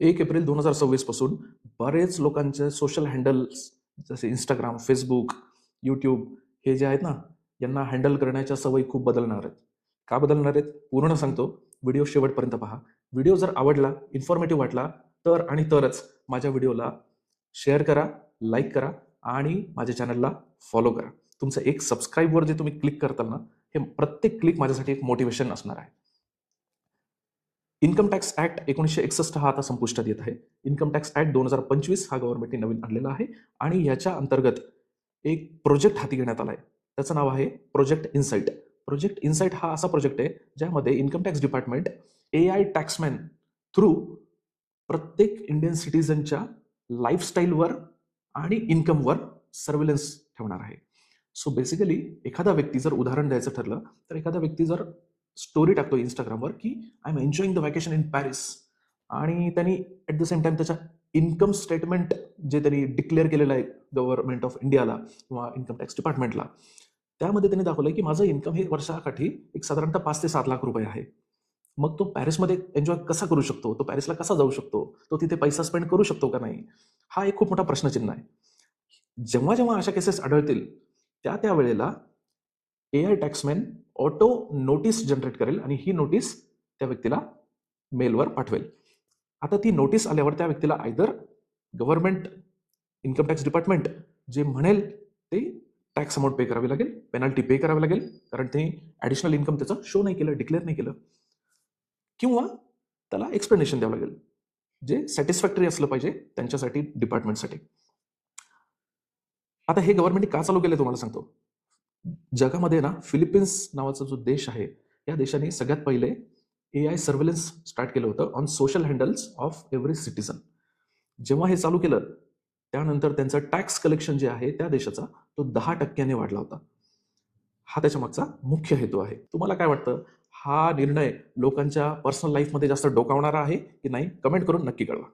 1 April 2026 पासून बरेच लोकांचे सोशल हँडल्स जसे इंस्टाग्राम, फेसबुक, यूट्यूब हे जे आहेत ना, यांना हँडल करण्याच्या सवयी खूप बदलणार आहेत. का बदलणार आहेत? पूर्ण सांगतो. व्हिडिओ शेवटपर्यंत पहा. व्हिडिओ जर आवडला, इन्फॉर्मेटिव्ह वाटला तर आणि तरच माझ्या व्हिडिओला शेअर करा, लाईक करा आणि माझ्या चॅनलला फॉलो करा. तुमचं एक सबस्क्राईबवर जे तुम्ही क्लिक करताल ना, हे प्रत्येक क्लिक माझ्यासाठी एक मोटिवेशन असणार आहे. इन्कम टॅक्स ऍक्ट 1961 हा आता संपुष्टात येत आहे. इन्कम टॅक्स ऍक्ट 2025 हा गव्हर्नमेंटने नवीन आणलेला आहे आणि याच्या अंतर्गत एक प्रोजेक्ट हाती घेण्यात आला आहे. त्याचं नाव आहे प्रोजेक्ट इनसाइट. प्रोजेक्ट इनसाइट हा असा प्रोजेक्ट आहे ज्यामध्ये income tax department AI taxman through प्रत्येक इंडियन सिटीजनच्या लाईफस्टाईलवर आणि इन्कमवर सर्व्हिलन्स ठेवणार आहे. सो बेसिकली एखादा व्यक्ती जर उदाहरण द्यायचं ठरलं तर एखादा व्यक्ती जर स्टोरी टाकतो इंस्टाग्रामवर की I am enjoying the vacation in Paris आणि त्यांनी ॲट द सेम टाइम त्याच्या इन्कम स्टेटमेंट जे त्यांनी डिक्लेअर केलेलं आहे गव्हर्नमेंट ऑफ इंडियाला किंवा इन्कम टॅक्स डिपार्टमेंटला, त्यामध्ये त्यांनी दाखवलं की माझं इन्कम हे वर्षाकाठी एक साधारणतः 5 ते 7 लाख रुपये आहे. मग तो पॅरिसमध्ये एन्जॉय कसा करू शकतो? तो पॅरिसला कसा जाऊ शकतो? तो तिथे पैसा स्पेंड करू शकतो का नाही? हा एक खूप मोठा प्रश्नचिन्ह आहे. जेव्हा जेव्हा अशा केसेस आढळतील त्या वेळेला AI टॅक्समॅन ऑटो नोटीस जनरेट करेल आणि ही नोटीस त्या व्यक्तीला मेलवर पाठवेल. आता ती नोटीस आल्यावर त्या व्यक्तीला either government income tax department जे म्हणेल ते टॅक्स अमाऊंट पे करावी लागेल, पेनल्टी पे करावी लागेल, कारण ते ॲडिशनल इन्कम त्याचं शो नाही केलं, डिक्लेअर नाही केलं, किंवा त्याला एक्सप्लेनेशन द्यावं लागेल जे सॅटिस्फॅक्टरी असलं पाहिजे त्यांच्यासाठी, डिपार्टमेंटसाठी. आता हे गव्हर्नमेंटने का चालू केलं तुम्हाला सांगतो. जगामध्ये ना फिलिपिन्स नावाचा जो देश आहे, या देशाने सगळ्यात पहिले AI सर्व्हिलन्स स्टार्ट केलं होतं on social handles of every citizen. जेव्हा हे चालू केलं त्यानंतर त्यांचं टॅक्स कलेक्शन जे आहे त्या देशाचा तो 10% वाढला होता. हा त्याच्या मागचा मुख्य हेतू आहे. तुम्हाला काय वाटतं, हा निर्णय लोकांच्या पर्सनल लाईफमध्ये जास्त डोकावणारा आहे की नाही? कमेंट करून नक्की कळवा.